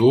2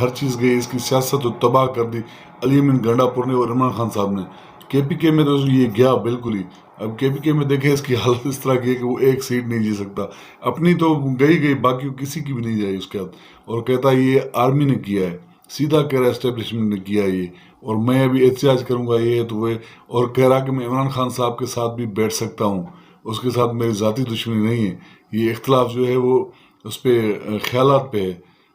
ہر چیز گئی، اس کی سیاست تو تباہ کر دی علی امین گنڈا پور نے اور عمران خان صاحب نے۔ کے پی کے میں تو یہ گیا بالکل ہی۔ اب کے پی کے میں دیکھیں اس کی حالت اس طرح کی ہے کہ وہ ایک سیٹ نہیں جی سکتا، اپنی تو گئی باقی کسی کی بھی نہیں جائے اس کے ہاتھ، اور کہتا ہے یہ آرمی نے کیا ہے، سیدھا کہہ رہا ہے اسٹیبلشمنٹ نے کیا ہے یہ، اور میں ابھی احتجاج کروں گا یہ تو وہ، اور کہہ رہا کہ میں عمران خان صاحب کے ساتھ بھی بیٹھ سکتا ہوں، اس کے ساتھ میری ذاتی دشمنی نہیں ہے، یہ اختلاف جو ہے وہ اس پہ خیالات پہ ہے،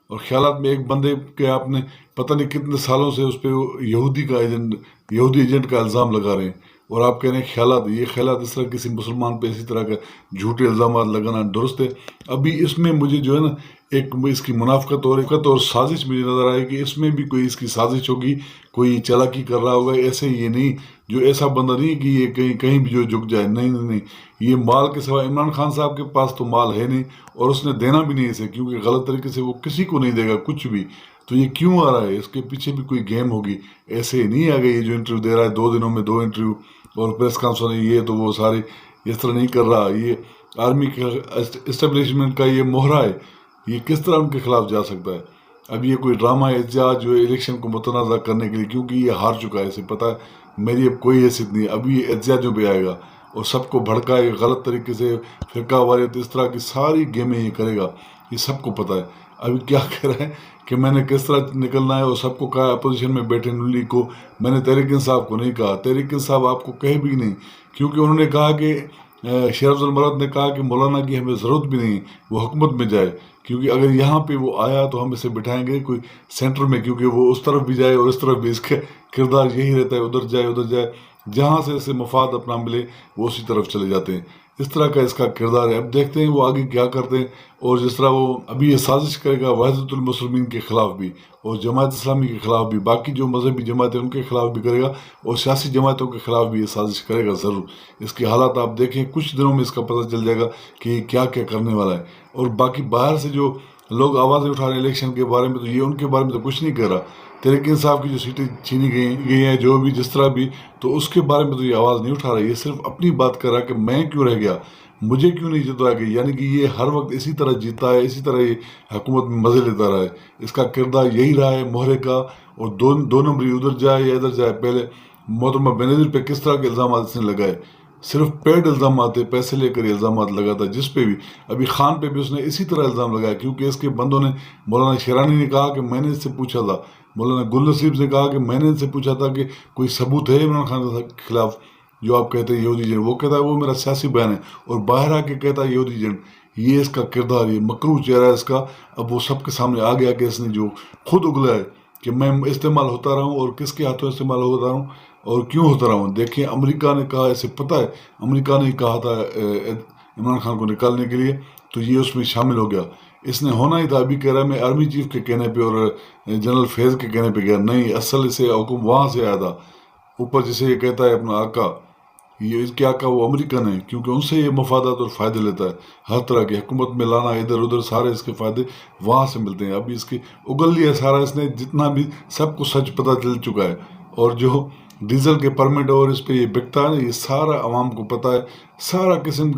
اور خیالات میں ایک بندے کے آپ نے پتہ نہیں کتنے سالوں سے اس پہ یہودی ایجنٹ کا الزام لگا رہے ہیں، اور آپ کہہ رہے ہیں خیالات، یہ خیالات اس طرح کسی مسلمان پہ اسی طرح کا جھوٹے الزامات لگانا درست ہے؟ ابھی اس میں مجھے جو ہے نا ایک اس کی منافقت اور سازش مجھے نظر آئے کہ اس میں بھی کوئی اس کی سازش ہوگی، کوئی چالاکی کر رہا ہوگا، ایسے یہ نہیں جو ایسا بندہ نہیں کہ یہ کہیں بھی جو جھک جائے، نہیں، یہ مال کے سوا عمران خان صاحب کے پاس تو مال ہے نہیں، اور اس نے دینا بھی نہیں اسے، کیونکہ غلط طریقے سے وہ کسی کو نہیں دے گا کچھ بھی، تو یہ کیوں آ رہا ہے؟ اس کے پیچھے بھی کوئی گیم ہوگی، ایسے ہی نہیں آ گئی یہ جو انٹرویو دے رہا ہے 2 دنوں میں 2 انٹرویو اور پریس کانفرنس، یہ تو وہ سارے اس طرح نہیں کر رہا، یہ آرمی کے اسٹیبلشمنٹ کا یہ مہرا ہے، یہ کس طرح ان کے خلاف جا سکتا ہے؟ اب یہ کوئی ڈرامہ احتجاج جو ہے الیکشن کو متنازع کرنے کے لیے، کیونکہ یہ ہار چکا ہے، اسے پتہ ہے میری اب کوئی حیثیت نہیں، اب یہ احتجاجوں پہ آئے گا اور سب کو بھڑکائے غلط طریقے سے، فرقہ واریت اس طرح کی ساری گیمیں یہ کرے گا، یہ سب کو پتہ ہے۔ ابھی کیا کہہ رہے ہیں کہ میں نے کس طرح نکلنا ہے، اور سب کو کہا اپوزیشن میں بیٹھے نون لیگ کو، میں نے تحریک انصاف کو نہیں کہا، تحریک انصاف آپ کو کہے بھی نہیں، کیونکہ انہوں نے کہا کہ شیخ افضل مراد نے کہا کہ مولانا کی ہمیں ضرورت بھی نہیں وہ حکومت میں جائے، کیونکہ اگر یہاں پہ وہ آیا تو ہم اسے بٹھائیں گے کوئی سینٹر میں، کیونکہ وہ اس طرف بھی جائے اور اس طرف بھی، اس کا کردار یہی رہتا ہے، ادھر جائے، جہاں سے اسے مفاد اپنا ملے وہ اسی طرف چلے جاتے ہیں، اس طرح کا اس کا کردار ہے۔ اب دیکھتے ہیں وہ آگے کیا کرتے ہیں، اور جس طرح وہ ابھی یہ سازش کرے گا وحدت المسلمین کے خلاف بھی، اور جماعت اسلامی کے خلاف بھی، باقی جو مذہبی جماعتیں ان کے خلاف بھی کرے گا، اور سیاسی جماعتوں کے خلاف بھی یہ سازش کرے گا ضرور۔ اس کے حالات آپ دیکھیں، کچھ دنوں میں اس کا پتہ چل جائے گا کہ یہ کیا کرنے والا ہے، اور باقی باہر سے جو لوگ آوازیں اٹھا رہے ہیں الیکشن کے بارے میں، تو یہ ان کے بارے میں تو کچھ نہیں کہہ رہا، تحریک انصاف کی جو سیٹیں چھینی گئی ہیں جو بھی جس طرح بھی، تو اس کے بارے میں تو یہ آواز نہیں اٹھا رہا، یہ صرف اپنی بات کر رہا ہے کہ میں کیوں رہ گیا، مجھے کیوں نہیں جتوایا گیا، یعنی کہ یہ ہر وقت اسی طرح جیتا ہے، اسی طرح یہ حکومت میں مزے لیتا رہا ہے، اس کا کردار یہی رہا ہے مہرے کا، اور دو نمبری ادھر جائے یا ادھر جائے۔ پہلے محترمہ بینظیر پہ کس طرح کے الزامات اس نے لگائے، صرف پیڈ الزامات تھے، پیسے لے کر یہ الزامات لگاتا ہے، جس پہ بھی ابھی خان پہ بھی اس نے اسی طرح الزام لگایا، کیونکہ اس کے بندوں نے، مولانا شیرانی نے کہا کہ میں نے اس سے پوچھا تھا، مولانا گل نصیب نے کہا کہ میں نے ان سے پوچھا تھا کہ کوئی ثبوت ہے عمران خان کے خلاف جو آپ کہتے ہیں یہودی ایجنٹ، وہ کہتا ہے وہ میرا سیاسی بیان ہے، اور باہر آ کے کہتا ہے یہودی ایجنٹ۔ یہ اس کا کردار، یہ مکروہ چہرہ ہے اس کا، اب وہ سب کے سامنے آ گیا کہ اس نے جو خود اگلا ہے کہ میں استعمال ہوتا رہا ہوں، اور کس کے ہاتھوں استعمال ہوتا رہا ہوں اور کیوں ہوتا رہا ہوں۔ دیکھیں امریکہ نے کہا، اسے پتہ ہے امریکہ نے کہا تھا عمران خان کو نکالنے کے لیے، تو یہ اس میں شامل ہو گیا، اس نے ہونا ہی تھا۔ ابھی کہہ رہا ہے میں آرمی چیف کے کہنے پہ اور جنرل فیض کے کہنے پہ گیا، نہیں، اصل اسے حکم وہاں سے آیا تھا اوپر، جسے یہ کہتا ہے اپنا آقا، یہ اس کے آقا وہ امریکن ہے، کیونکہ ان سے یہ مفادات اور فائدے لیتا ہے، ہر طرح کی حکومت میں لانا، ادھر ادھر سارے اس کے فائدے وہاں سے ملتے ہیں۔ ابھی اس کی اگل لیا سارا، اس نے جتنا بھی سب کو سچ پتہ چل چکا ہے، اور جو ڈیزل کے پرمٹ اور اس پہ یہ بکتا ہے نا، یہ سارا عوام کو پتہ ہے، سارا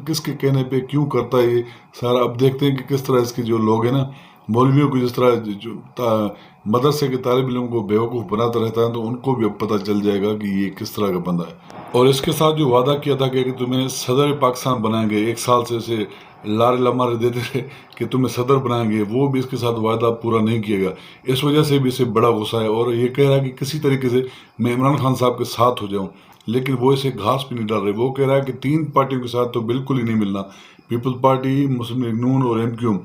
کس کے کہنے پہ کیوں کرتا ہے یہ سارا۔ اب دیکھتے ہیں کہ کس طرح اس کے جو لوگ ہیں نا، مولویوں کو جس طرح جو مدرسے کے طالب علم کو بیوقوف بناتا رہتا ہے، تو ان کو بھی اب پتہ چل جائے گا کہ یہ کس طرح کا بندہ ہے۔ اور اس کے ساتھ جو وعدہ کیا تھا کہ تمہیں صدر پاکستان بنائیں گے، 1 سال سے اسے لارے لمارے دیتے تھے کہ تمہیں صدر بنائیں گے، وہ بھی اس کے ساتھ وعدہ پورا نہیں کیا گیا، اس وجہ سے بھی اسے بڑا غصہ ہے، اور یہ کہہ رہا ہے کہ کسی طریقے سے میں عمران خان صاحب کے ساتھ ہو جاؤں، لیکن وہ اسے گھاس پہ نہیں ڈال رہے۔ وہ کہہ رہا ہے کہ 3 پارٹیوں کے ساتھ تو بالکل ہی نہیں ملنا، پیپلز پارٹی، مسلم لیگ نون اور MQ،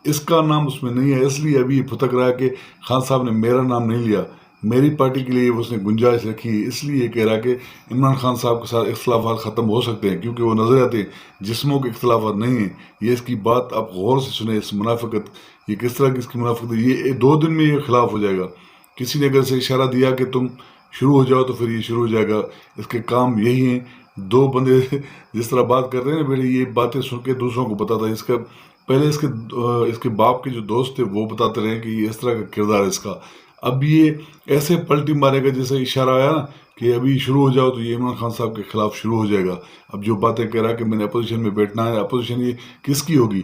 اس کا نام اس میں نہیں ہے، اس لیے ابھی یہ پھتک رہا ہے کہ خان صاحب نے میرا نام نہیں لیا، میری پارٹی کے لیے اس نے گنجائش رکھی، اس لیے یہ کہہ رہا ہے کہ عمران خان صاحب کے ساتھ اختلافات ختم ہو سکتے ہیں، کیونکہ وہ نظر آتے ہیں، جسموں کے اختلافات نہیں ہیں۔ یہ اس کی بات آپ غور سے سنیں، اس منافقت، یہ کس طرح کی اس کی منافقت ہے، یہ 2 دن میں یہ خلاف ہو جائے گا۔ کسی نے اگر اسے اشارہ دیا کہ تم شروع ہو جاؤ تو پھر یہ شروع ہو جائے گا، اس کے کام یہی ہیں۔ 2 بندے جس طرح بات کرتے ہیں نا بیٹے، یہ باتیں سن کے دوسروں کو بتاتا ہے، اس کا پہلے اس کے باپ کے جو دوست تھے وہ بتاتے رہے کہ یہ اس طرح کا کردار ہے اس کا، اب یہ ایسے پلٹی مارے گا جیسے اشارہ آیا نا کہ ابھی شروع ہو جاؤ تو یہ عمران خان صاحب کے خلاف شروع ہو جائے گا۔ اب جو باتیں کہہ رہا ہے کہ میں نے اپوزیشن میں بیٹھنا ہے، اپوزیشن یہ کس کی ہوگی؟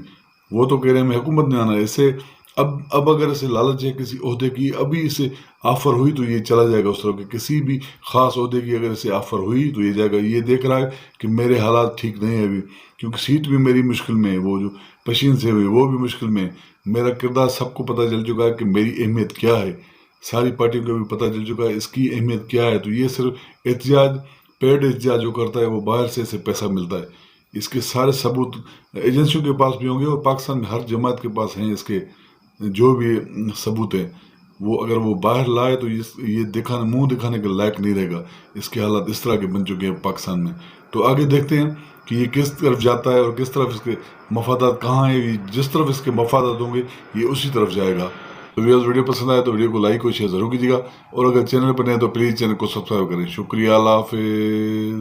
وہ تو کہہ رہے ہیں ہمیں حکومت میں آنا ہے. اسے اب اگر اسے لالچ ہے کسی عہدے کی, ابھی اسے آفر ہوئی تو یہ چلا جائے گا اس طرح کہ کسی بھی خاص عہدے کی اگر اسے آفر ہوئی تو یہ جائے گا. یہ دیکھ رہا ہے کہ میرے حالات ٹھیک نہیں ہیں ابھی, کیونکہ سیٹ بھی میری مشکل میں ہے, وہ جو پشین سے ہوئی وہ بھی مشکل میں ہے. میرا کردار سب کو پتہ چل چکا ہے کہ میری اہمیت کیا ہے, ساری پارٹیوں کو بھی پتہ چل چکا ہے اس کی اہمیت کیا ہے. تو یہ صرف احتجاج, پیڈ احتجاج جو کرتا ہے وہ باہر سے اسے پیسہ ملتا ہے. اس کے سارے ثبوت ایجنسیوں کے پاس بھی ہوں گے اور پاکستان میں ہر جماعت کے پاس ہیں اس کے جو بھی ثبوت ہیں. وہ اگر وہ باہر لائے تو یہ منہ دکھانے کے لائق نہیں رہے گا. اس کے حالات اس طرح کے بن چکے ہیں پاکستان میں. تو آگے دیکھتے ہیں کہ یہ کس طرف جاتا ہے اور کس طرف اس کے مفادات کہاں ہیں. جس طرف اس کے مفادات ہوں گے یہ اسی طرف جائے گا. تو ویڈیو پسند آئے تو ویڈیو کو لائک اور شیئر ضرور کیجیے گا, اور اگر چینل پر نہیں تو پلیز چینل کو سبسکرائب کریں. شکریہ, اللہ حافظ.